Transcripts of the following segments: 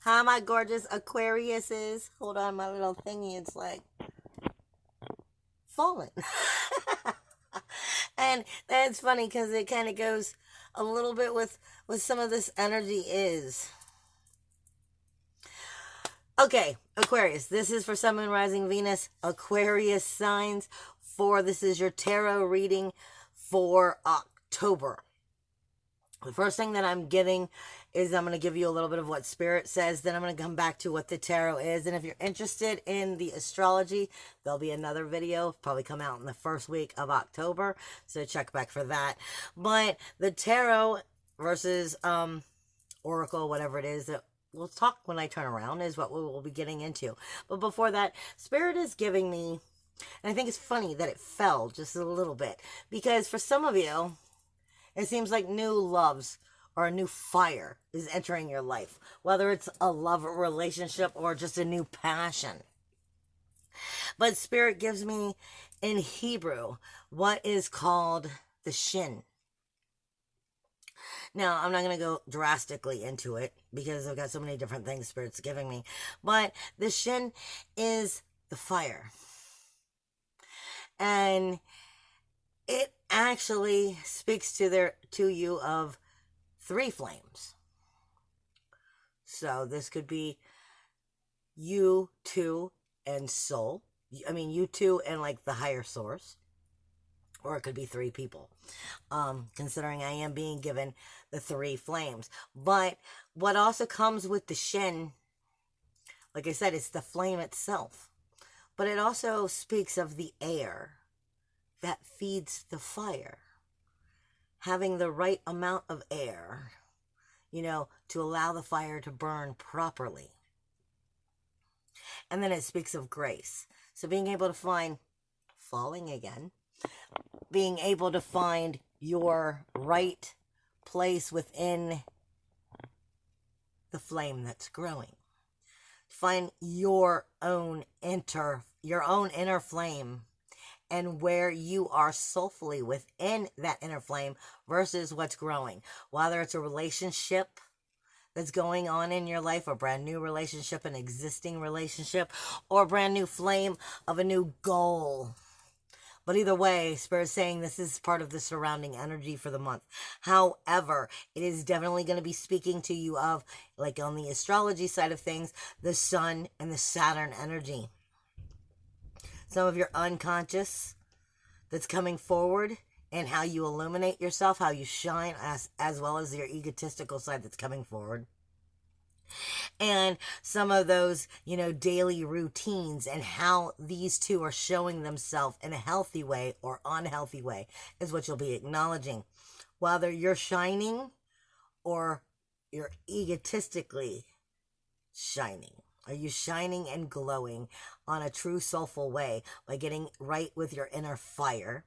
Hi, my gorgeous Aquariuses. Hold on, my little thingy. It's like falling. And that's funny because it kind of goes a little bit with some of this energy is. Okay, Aquarius. This is for Sun, Moon, Rising, Venus, Aquarius signs. This is your tarot reading for October. The first thing that I'm getting is I'm going to give you a little bit of what Spirit says. Then I'm going to come back to what the tarot is. And if you're interested in the astrology, there'll be another video, probably come out in the first week of October. So check back for that. But the tarot versus oracle, whatever it is that we'll talk when I turn around, is what we will be getting into. But before that, Spirit is giving me, and I think it's funny that it fell just a little bit, because for some of you, it seems like new loves or a new fire is entering your life, whether it's a love relationship or just a new passion. But Spirit gives me in Hebrew what is called the shin. Now, I'm not going to go drastically into it because I've got so many different things Spirit's giving me. But the shin is the fire. And it actually speaks to you of 3 flames. So this could be you two and soul. I mean, you two and like the higher source. Or it could be 3 people. Considering I am being given the 3 flames. But what also comes with the shin, like I said, it's the flame itself. But it also speaks of the air that feeds the fire. Having the right amount of air, to allow the fire to burn properly. And then it speaks of grace. So being able to find, falling again, being able to find your right place within the flame that's growing. Find your own inner flame, and where you are soulfully within that inner flame versus what's growing. Whether it's a relationship that's going on in your life, a brand new relationship, an existing relationship, or a brand new flame of a new goal. But either way, Spirit's saying this is part of the surrounding energy for the month. However, it is definitely going to be speaking to you of, like on the astrology side of things, the Sun and the Saturn energy. Some of your unconscious that's coming forward, and how you illuminate yourself, how you shine, as well as your egotistical side that's coming forward. And some of those, daily routines and how these two are showing themselves in a healthy way or unhealthy way is what you'll be acknowledging. Whether you're shining or you're egotistically shining. Are you shining and glowing on a true soulful way by getting right with your inner fire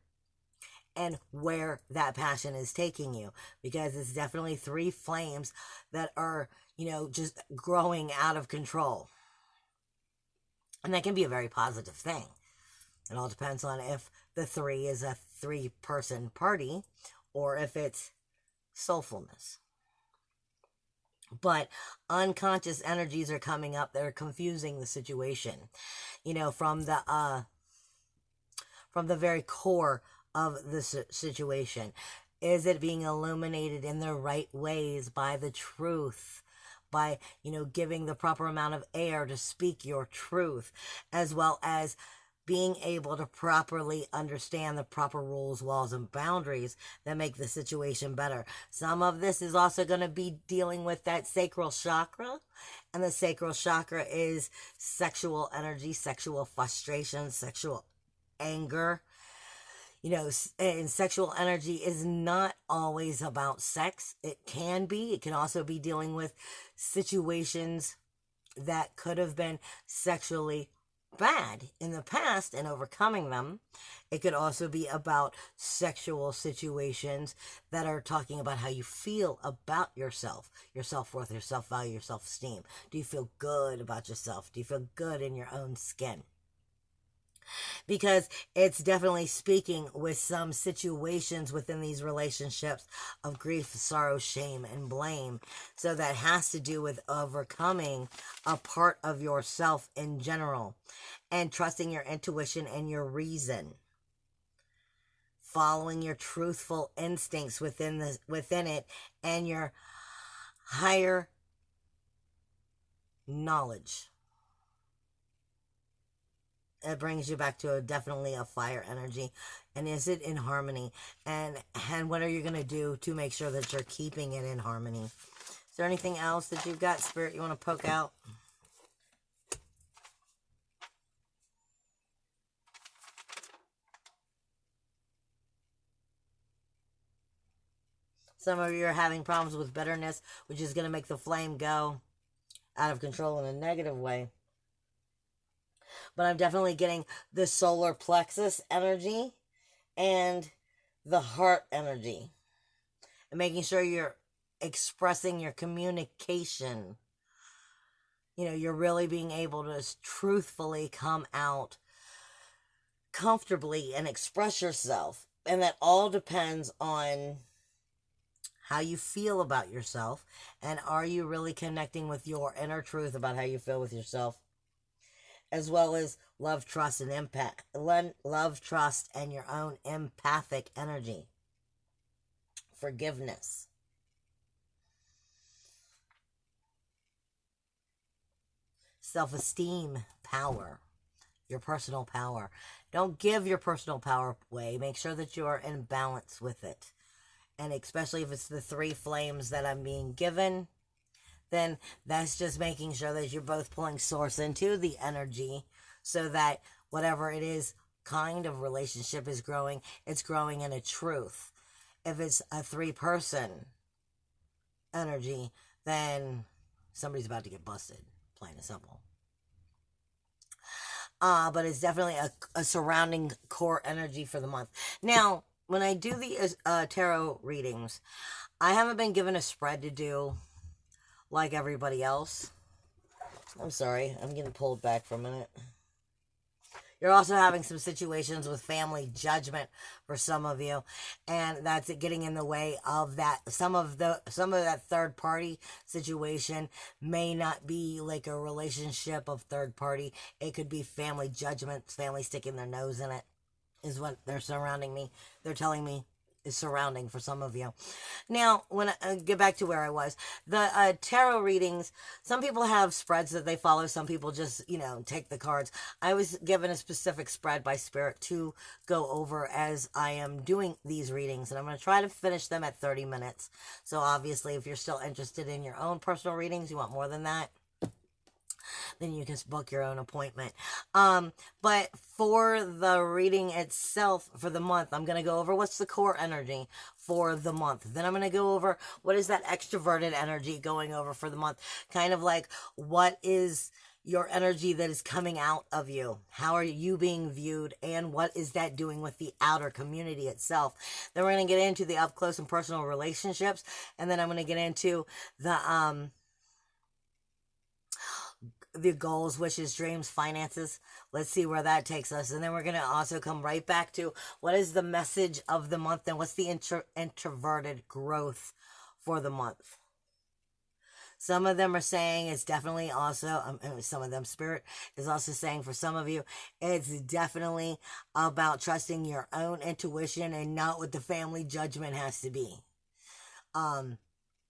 and where that passion is taking you? Because it's definitely 3 flames that are, just growing out of control. And that can be a very positive thing. It all depends on if the 3 is a 3-person party or if it's soulfulness. But unconscious energies are coming up that are confusing the situation, from the very core of the situation. Is it being illuminated in the right ways by the truth? By, giving the proper amount of air to speak your truth, as well as being able to properly understand the proper rules, laws, and boundaries that make the situation better. Some of this is also going to be dealing with that sacral chakra. And the sacral chakra is sexual energy, sexual frustration, sexual anger. And sexual energy is not always about sex. It can be. It can also be dealing with situations that could have been sexually bad in the past and overcoming them. It could also be about sexual situations that are talking about how you feel about yourself, your self-worth, your self-value, your self-esteem. Do you feel good about yourself? Do you feel good in your own skin? because it's definitely speaking with some situations within these relationships of grief, sorrow, shame, and blame. So that has to do with overcoming a part of yourself in general and trusting your intuition and your reason. Following your truthful instincts within it and your higher knowledge. It brings you back to definitely a fire energy. And is it in harmony? And what are you going to do to make sure that you're keeping it in harmony? Is there anything else that you've got, Spirit, you want to poke out? Some of you are having problems with bitterness, which is going to make the flame go out of control in a negative way. But I'm definitely getting the solar plexus energy and the heart energy. And making sure you're expressing your communication. You know, you're really being able to truthfully come out comfortably and express yourself. And that all depends on how you feel about yourself. And are you really connecting with your inner truth about how you feel with yourself? As well as love, trust, and impact. Love, trust, and your own empathic energy. Forgiveness. Self-esteem, power. Your personal power. Don't give your personal power away. Make sure that you are in balance with it. And especially if it's the 3 flames that I'm being given, then that's just making sure that you're both pulling source into the energy so that whatever it is kind of relationship is growing, it's growing in a truth. If it's a 3-person energy, then somebody's about to get busted, plain and simple. But it's definitely a surrounding core energy for the month. Now, when I do the tarot readings, I haven't been given a spread to do like everybody else. I'm sorry, I'm getting pulled back for a minute. You're also having some situations with family judgment for some of you, and that's getting in the way of that. Some of that third party situation may not be like a relationship of third party. It could be family judgments, family sticking their nose in it, is what they're surrounding me. They're telling me is surrounding for some of you. Now, when I get back to where I was, the tarot readings, some people have spreads that they follow. Some people just, take the cards. I was given a specific spread by Spirit to go over as I am doing these readings, and I'm going to try to finish them at 30 minutes. So obviously, if you're still interested in your own personal readings, you want more than that, then you can book your own appointment. But for the reading itself for the month, I'm going to go over what's the core energy for the month. Then I'm going to go over what is that extroverted energy going over for the month. Kind of like what is your energy that is coming out of you. How are you being viewed, and what is that doing with the outer community itself? Then we're going to get into the up close and personal relationships, and then I'm going to get into the goals, wishes, dreams, finances. Let's see where that takes us. And then we're going to also come right back to what is the message of the month and what's the introverted growth for the month. Some of them are saying it's definitely also, some of them, Spirit is also saying for some of you, it's definitely about trusting your own intuition and not what the family judgment has to be.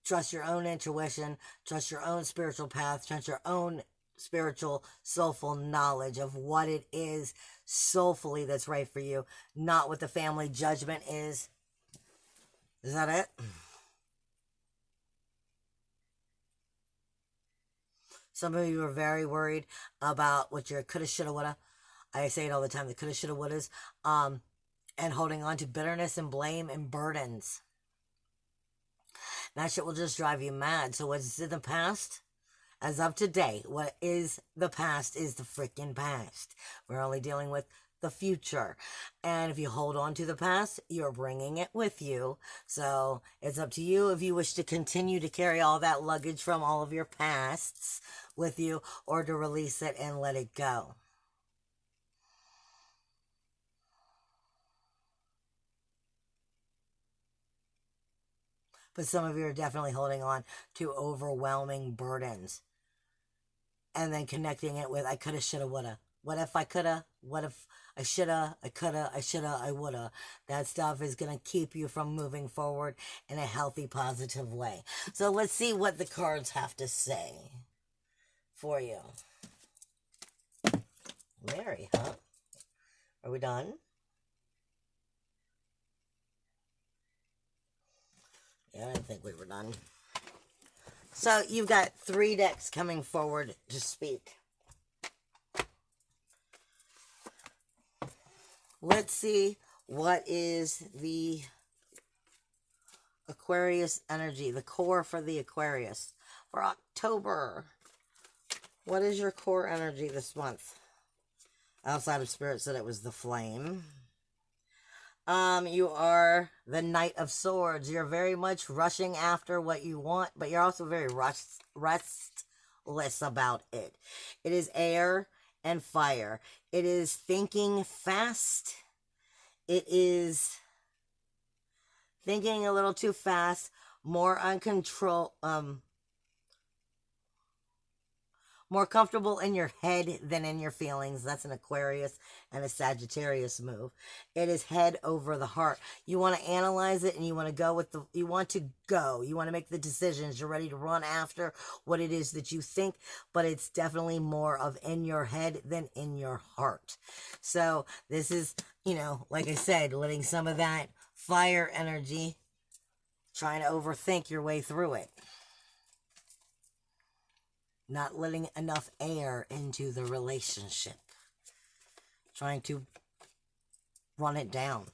Trust your own intuition, trust your own spiritual path, trust your own spiritual, soulful knowledge of what it is soulfully that's right for you, not what the family judgment is. Is that it? Some of you are very worried about what your coulda, shoulda, woulda. I say it all the time, the coulda, shoulda, wouldas, and holding on to bitterness and blame and burdens. That shit will just drive you mad. So what's in the past? As of today, what is the past is the freaking past. We're only dealing with the future. And if you hold on to the past, you're bringing it with you. So it's up to you if you wish to continue to carry all that luggage from all of your pasts with you, or to release it and let it go. But some of you are definitely holding on to overwhelming burdens. And then connecting it with I coulda, shoulda, woulda. What if I coulda? What if I shoulda? I coulda, I shoulda, I woulda. That stuff is going to keep you from moving forward in a healthy, positive way. So let's see what the cards have to say for you. Mary, huh? Are we done? Yeah, I didn't think we were done. So you've got 3 decks coming forward to speak. Let's see what is the Aquarius energy, the core for the Aquarius for October. What is your core energy this month? Outside of Spirit said it was the flame. You are the Knight of Swords. You're very much rushing after what you want, but you're also very restless about it. It is air and fire. It is thinking fast. It is thinking a little too fast, more uncontrolled, more comfortable in your head than in your feelings. That's an Aquarius and a Sagittarius move. It is head over the heart. You want to analyze it and you want to go with you want to make the decisions. You're ready to run after what it is that you think, but it's definitely more of in your head than in your heart. So this is, like I said, letting some of that fire energy, trying to overthink your way through it. Not letting enough air into the relationship. Trying to run it down.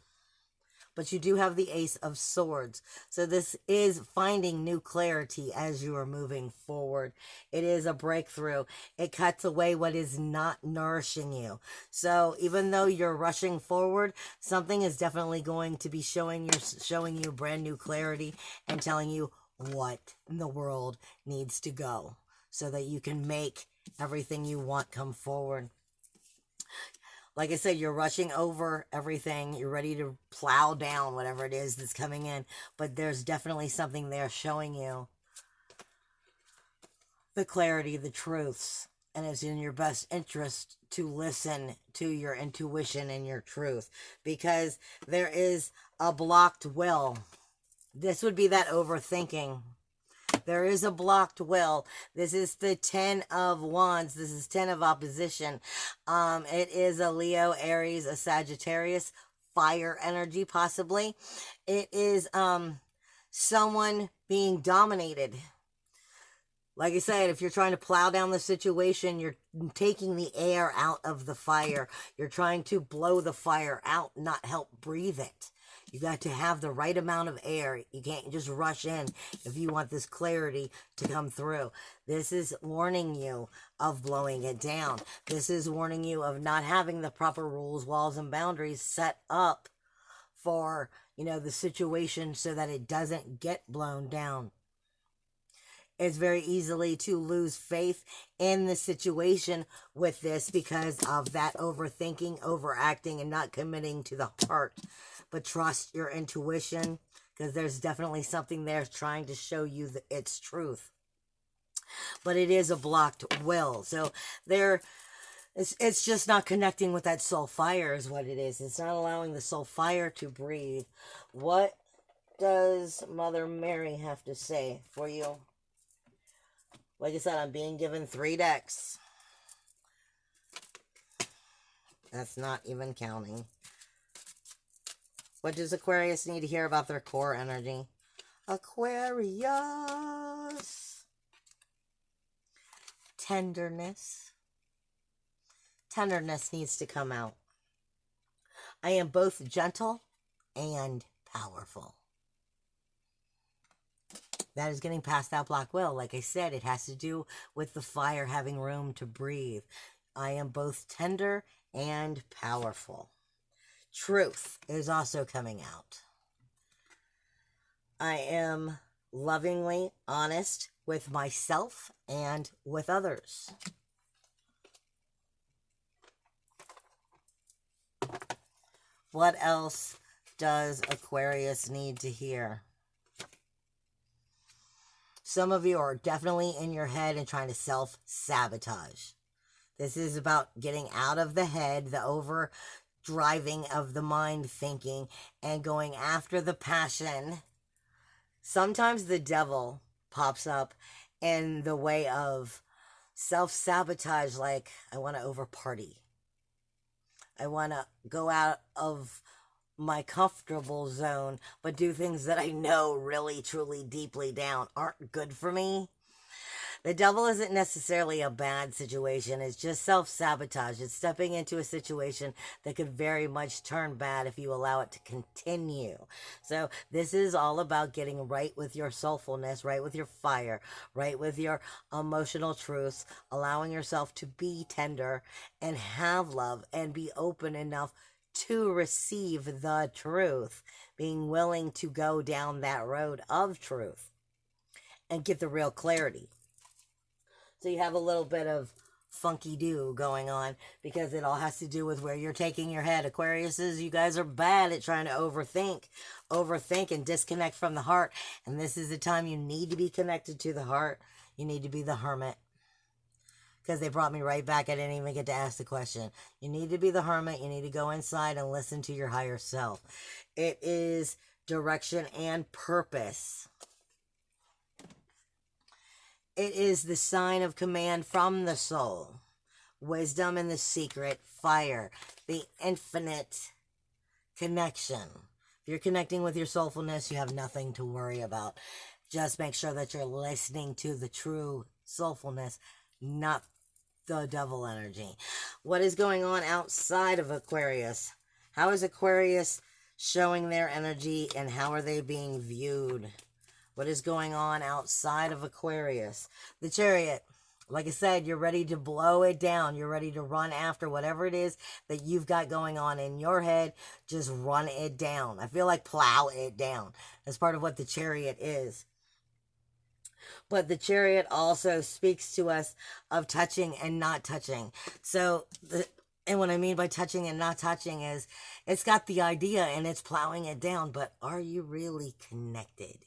But you do have the Ace of Swords. So this is finding new clarity as you are moving forward. It is a breakthrough. It cuts away what is not nourishing you. So even though you're rushing forward, something is definitely going to be showing you brand new clarity and telling you what in the world needs to go, so that you can make everything you want come forward. Like I said, you're rushing over everything. You're ready to plow down whatever it is that's coming in. But there's definitely something there showing you the clarity, the truths. And it's in your best interest to listen to your intuition and your truth. Because there is a blocked will. This would be that overthinking. There is a blocked will. This is the 10 of Wands. This is 10 of opposition. It is a Leo, Aries, a Sagittarius, fire energy possibly. It is someone being dominated. Like I said, if you're trying to plow down the situation, you're taking the air out of the fire. You're trying to blow the fire out, not help breathe it. You got to have the right amount of air. You can't just rush in if you want this clarity to come through. This is warning you of blowing it down. This is warning you of not having the proper rules, walls, and boundaries set up for, the situation so that it doesn't get blown down. It's very easily to lose faith in the situation with this because of that overthinking, overacting, and not committing to the heart. But trust your intuition, because there's definitely something there trying to show you its truth. But it is a blocked will. So it's just not connecting with that soul fire is what it is. It's not allowing the soul fire to breathe. What does Mother Mary have to say for you? Like I said, I'm being given 3 decks. That's not even counting. What does Aquarius need to hear about their core energy? Aquarius. Tenderness. Tenderness needs to come out. I am both gentle and powerful. That is getting past that block will. Like I said, it has to do with the fire having room to breathe. I am both tender and powerful. Truth is also coming out. I am lovingly honest with myself and with others. What else does Aquarius need to hear? Some of you are definitely in your head and trying to self-sabotage. This is about getting out of the head, the over driving of the mind thinking, and going after the passion. Sometimes the devil pops up in the way of self-sabotage, like, I want to over party. I want to go out of my comfortable zone, but do things that I know really, truly, deeply down aren't good for me. The devil isn't necessarily a bad situation. It's just self-sabotage. It's stepping into a situation that could very much turn bad if you allow it to continue. So this is all about getting right with your soulfulness, right with your fire, right with your emotional truths, allowing yourself to be tender and have love and be open enough to receive the truth, being willing to go down that road of truth and get the real clarity. So you have a little bit of funky-do going on because it all has to do with where you're taking your head. Aquariuses, you guys are bad at trying to overthink and disconnect from the heart. And this is the time you need to be connected to the heart. You need to be the hermit. Because they brought me right back. I didn't even get to ask the question. You need to be the hermit. You need to go inside and listen to your higher self. It is direction and purpose. It is the sign of command from the soul. Wisdom and the secret, fire, the infinite connection. If you're connecting with your soulfulness, you have nothing to worry about. Just make sure that you're listening to the true soulfulness, not the devil energy. What is going on outside of Aquarius? How is Aquarius showing their energy and how are they being viewed? What is going on outside of Aquarius? The Chariot. Like I said, you're ready to blow it down. You're ready to run after whatever it is that you've got going on in your head. Just run it down. I feel like plow it down. That's part of what the Chariot is. But the Chariot also speaks to us of touching and not touching. So, and what I mean by touching and not touching is it's got the idea and it's plowing it down. But are you really connected?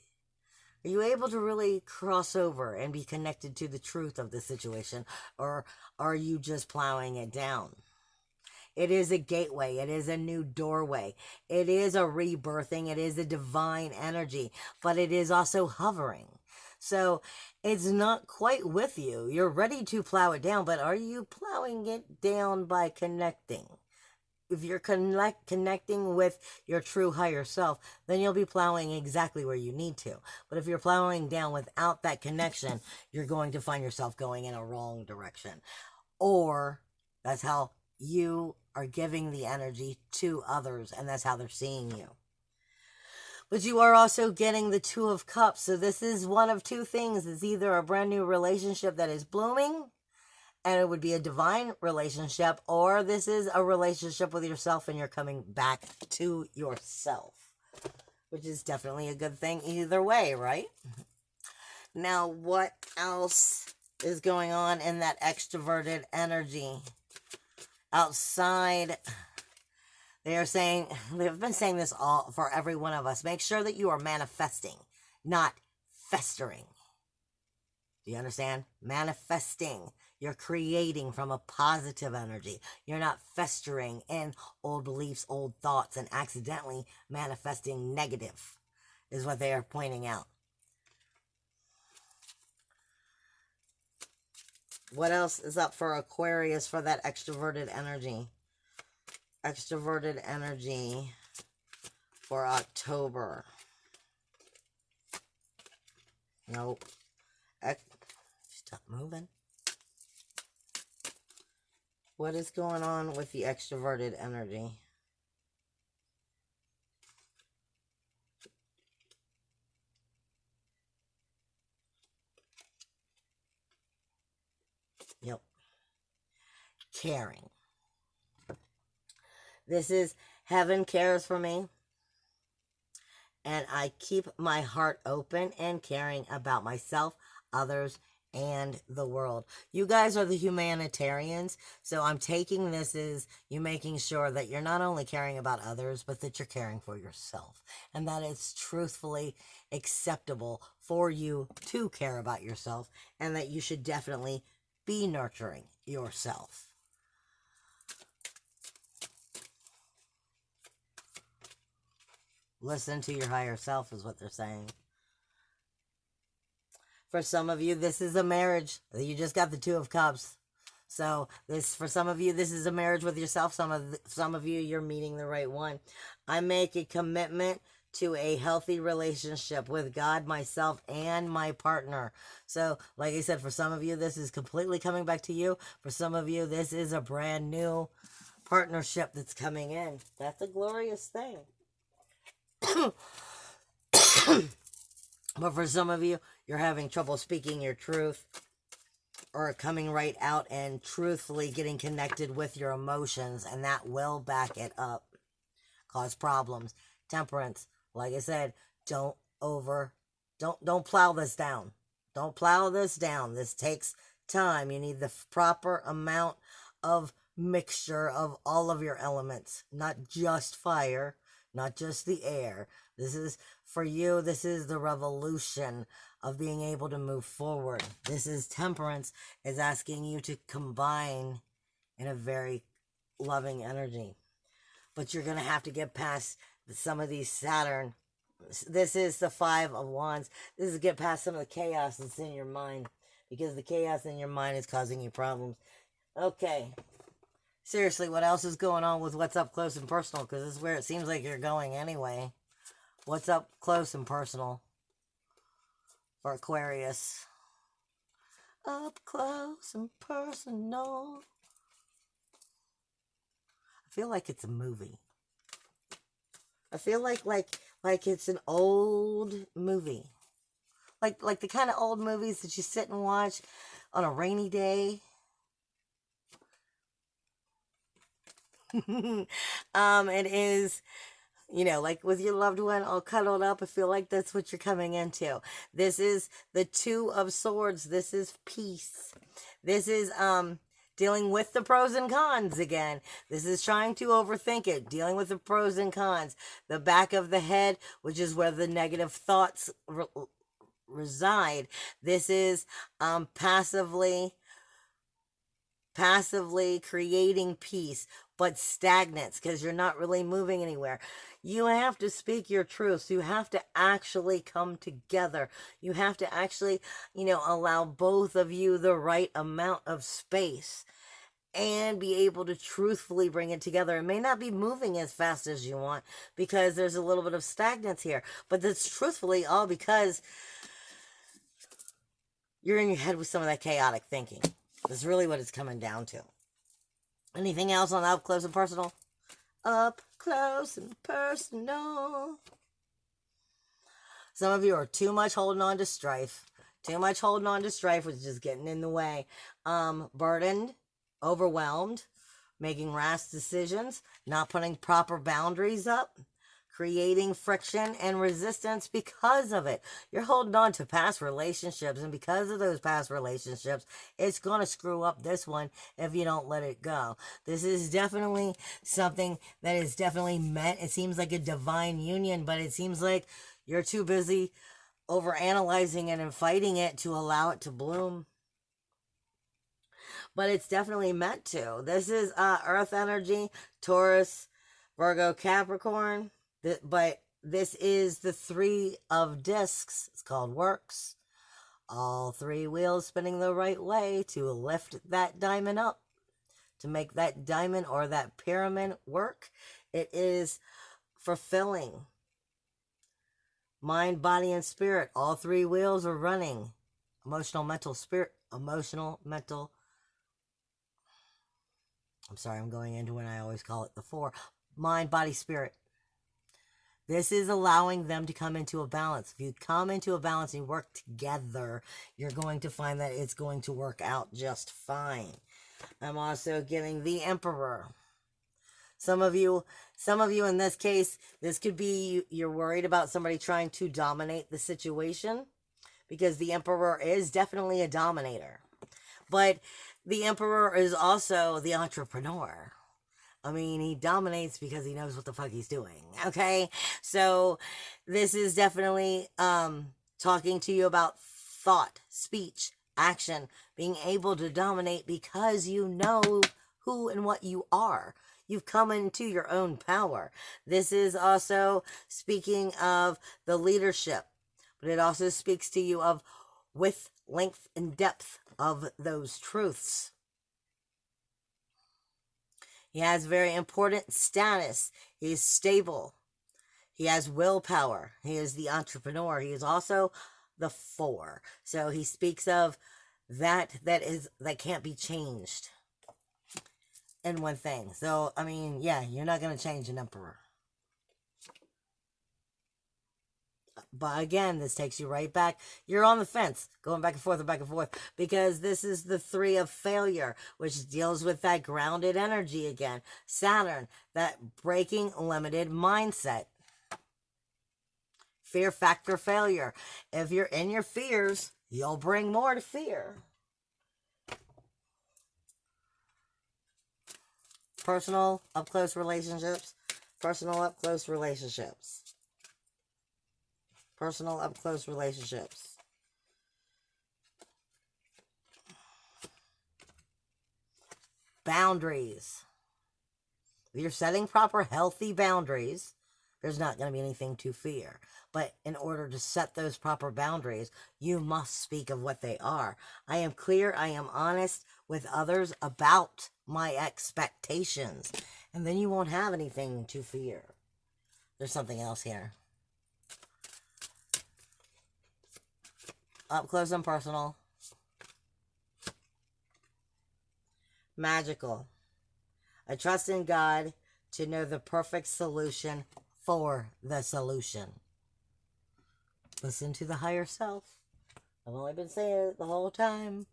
Are you able to really cross over and be connected to the truth of the situation? Or are you just plowing it down? It is a gateway. It is a new doorway. It is a rebirthing. It is a divine energy. But it is also hovering. So it's not quite with you. You're ready to plow it down. But are you plowing it down by connecting? If you're connecting with your true higher self, then you'll be plowing exactly where you need to. But if you're plowing down without that connection, you're going to find yourself going in a wrong direction. Or that's how you are giving the energy to others, and that's how they're seeing you. But you are also getting the Two of Cups. So this is one of two things. It's either a brand new relationship that is blooming, and it would be a divine relationship, or this is a relationship with yourself and you're coming back to yourself, which is definitely a good thing either way, right? Now, what else is going on in that extroverted energy? Outside, they've been saying this all for every one of us. Make sure that you are manifesting, not festering. Do you understand? Manifesting. You're creating from a positive energy. You're not festering in old beliefs, old thoughts, and accidentally manifesting negative, is what they are pointing out. What else is up for Aquarius for that extroverted energy? Extroverted energy for October. Nope. Stop moving. What is going on with the extroverted energy? Yep. Caring. This is heaven cares for me. And I keep my heart open and caring about myself, others, and the world. You guys are the humanitarians, so I'm taking this as you making sure that you're not only caring about others, but that you're caring for yourself, and that it's truthfully acceptable for you to care about yourself, and that you should definitely be nurturing yourself. Listen to your higher self is what they're saying. For some of you, this is a marriage. You just got the Two of Cups. So this, for some of you, this is a marriage with yourself. Some of you, you're meeting the right one. I make a commitment to a healthy relationship with God, myself, and my partner. So, like I said, for some of you, this is completely coming back to you. For some of you, this is a brand new partnership that's coming in. That's a glorious thing. But for some of you, you're having trouble speaking your truth, or coming right out and truthfully getting connected with your emotions, and that will back it up, cause problems. Temperance, like I said, don't plow this down. Don't plow this down. This takes time. You need the proper amount of mixture of all of your elements, not just fire, not just the air. This is, for you, this is the revolution of being able to move forward. This is temperance, is asking you to combine in a very loving energy. But you're going to have to get past some of these Saturn. This is the Five of Wands. This is get past some of the chaos that's in your mind, because the chaos in your mind is causing you problems. Okay. Seriously, what else is going on with what's up close and personal? Because this is where it seems like you're going anyway. What's up close and personal for Aquarius? Up close and personal. I feel like it's a movie. I feel like it's an old movie. Like the kind of old movies that you sit and watch on a rainy day. It is, you know, like with your loved one all cuddled up. I feel like that's what you're coming into. This is the Two of Swords. This is peace. This is dealing with the pros and cons again. This is trying to overthink it, dealing with the pros and cons. The back of the head, which is where the negative thoughts reside. This is passively creating peace, but stagnance, because you're not really moving anywhere. You have to speak your truths. You have to actually come together. You have to actually, you know, allow both of you the right amount of space and be able to truthfully bring it together. It may not be moving as fast as you want because there's a little bit of stagnance here, but that's truthfully all because you're in your head with some of that chaotic thinking. That's really what it's coming down to. Anything else on up close and personal? Up close and personal. Some of you are too much holding on to strife. Too much holding on to strife, which is just getting in the way. Burdened, overwhelmed, making rash decisions, not putting proper boundaries up, creating friction and resistance because of it. You're holding on to past relationships, and because of those past relationships, it's going to screw up this one if you don't let it go. This is definitely something that is definitely meant. It seems like a divine union, but it seems like you're too busy overanalyzing it and fighting it to allow it to bloom. But it's definitely meant to. This is Earth energy, Taurus, Virgo, Capricorn. But this is the Three of Discs. It's called Works. All three wheels spinning the right way to lift that diamond up, to make that diamond or that pyramid work. It is fulfilling. Mind, body, and spirit. All three wheels are running. Emotional, mental, spirit. Emotional, mental. I'm sorry, I'm going into when I always call it the four. Mind, body, spirit. This is allowing them to come into a balance. If you come into a balance and you work together, you're going to find that it's going to work out just fine. I'm also getting the Emperor. Some of you in this case, this could be you're worried about somebody trying to dominate the situation, because the Emperor is definitely a dominator. But the Emperor is also the entrepreneur. I mean, he dominates because he knows what the fuck he's doing, okay? So this is definitely talking to you about thought, speech, action, being able to dominate because you know who and what you are. You've come into your own power. This is also speaking of the leadership, but it also speaks to you of width, length, and depth of those truths. He has very important status. He's stable. He has willpower. He is the entrepreneur. He is also the 4. So he speaks of that can't be changed in one thing. So, I mean, yeah, you're not going to change an emperor. But again, this takes you right back. You're on the fence, going back and forth, because this is the 3 of failure, which deals with that grounded energy again. Saturn, that breaking limited mindset. Fear factor failure. If you're in your fears, you'll bring more to fear. Personal up-close relationships. Personal up-close relationships. Personal up-close relationships. Boundaries. If you're setting proper, healthy boundaries, there's not going to be anything to fear. But in order to set those proper boundaries, you must speak of what they are. I am clear, I am honest with others about my expectations. And then you won't have anything to fear. There's something else here. Up close and personal. Magical. I trust in God to know the perfect solution for the solution. Listen to the higher self. I've only been saying it the whole time.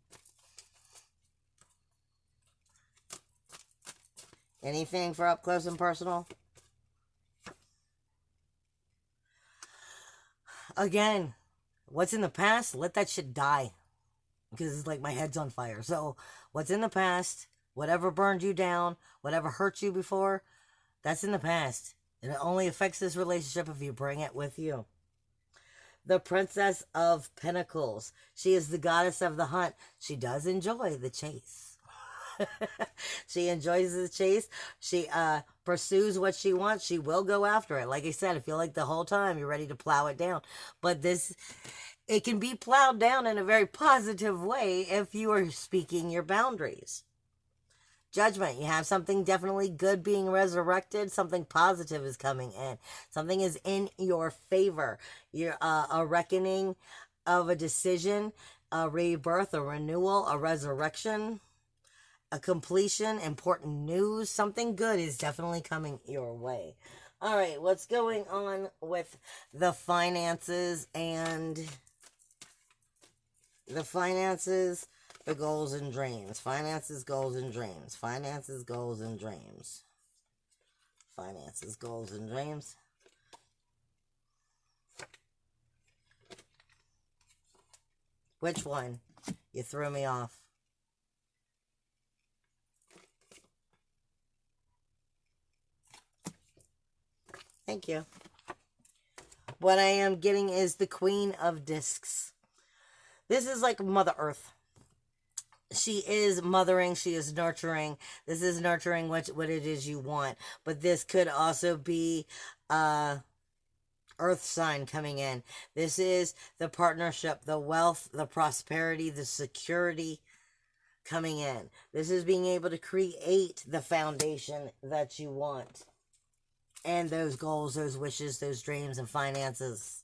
Anything for up close and personal? Again, what's in the past, let that shit die. Because it's like my head's on fire. So, what's in the past, whatever burned you down, whatever hurt you before, that's in the past. And it only affects this relationship if you bring it with you. The Princess of Pentacles. She is the goddess of the hunt. She does enjoy the chase. She enjoys the chase. She pursues what she wants. She will go after it. Like I said, I feel like the whole time you're ready to plow it down. But it can be plowed down in a very positive way if you are speaking your boundaries. Judgment. You have something definitely good being resurrected. Something positive is coming in. Something is in your favor. You're a reckoning of a decision, a rebirth, a renewal, a resurrection, a completion, important news. Something good is definitely coming your way. All right, what's going on with the finances and the goals and dreams. Finances, goals, and dreams. Finances, goals, and dreams. Finances, goals, and dreams. Which one? You threw me off. Thank you. What I am getting is the Queen of Discs. This is like Mother Earth. She is mothering, she is nurturing. This is nurturing what it is you want. But this could also be Earth sign coming in. This is the partnership, the wealth, the prosperity, the security coming in. This is being able to create the foundation that you want. And those goals, those wishes, those dreams, and finances.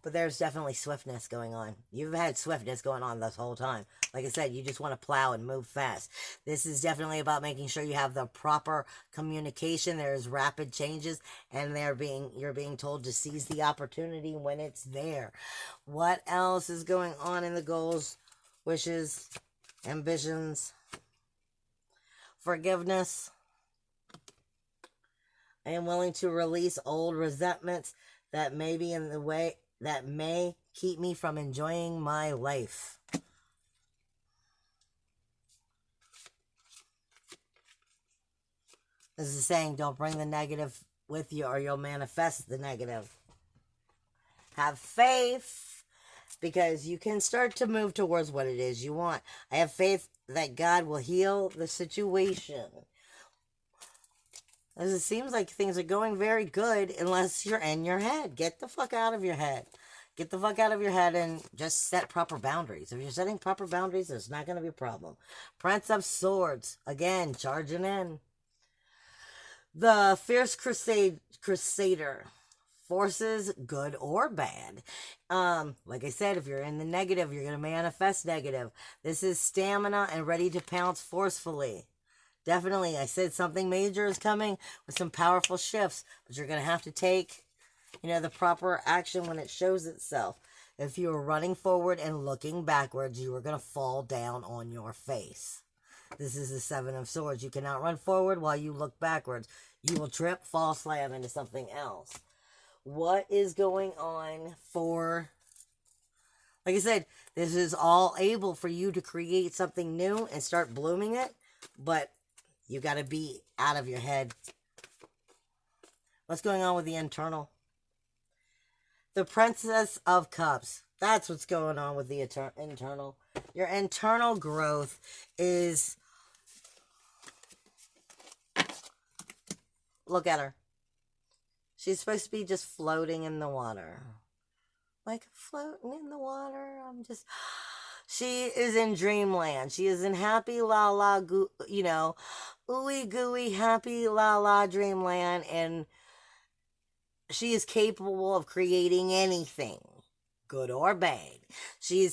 But there's definitely swiftness going on. You've had swiftness going on this whole time. Like I said, you just want to plow and move fast. This is definitely about making sure you have the proper communication. There's rapid changes, and you're being told to seize the opportunity when it's there. What else is going on in the goals, wishes, ambitions? Forgiveness. I am willing to release old resentments that may be in the way, that may keep me from enjoying my life. This is saying don't bring the negative with you, or you'll manifest the negative. Have faith, because you can start to move towards what it is you want. I have faith that God will heal the situation. As it seems like things are going very good unless you're in your head. Get the fuck out of your head. Get the fuck out of your head and just set proper boundaries. If you're setting proper boundaries, there's not going to be a problem. Prince of Swords, again, charging in. The Fierce Crusader. Forces, good or bad. Like I said, if you're in the negative, you're going to manifest negative. This is stamina and ready to pounce forcefully. Definitely, I said something major is coming with some powerful shifts, but you're going to have to take, the proper action when it shows itself. If you are running forward and looking backwards, you are going to fall down on your face. This is the Seven of Swords. You cannot run forward while you look backwards. You will trip, fall, slam into something else. What is going on for, like I said, this is all able for you to create something new and start blooming it, but you got to be out of your head. What's going on with the internal? The Princess of Cups. That's what's going on with the internal. Your internal growth is, look at her. She's supposed to be just floating in the water. Like floating in the water. She is in dreamland. She is in happy la la, ooey gooey, happy la la dreamland. And she is capable of creating anything, good or bad. She's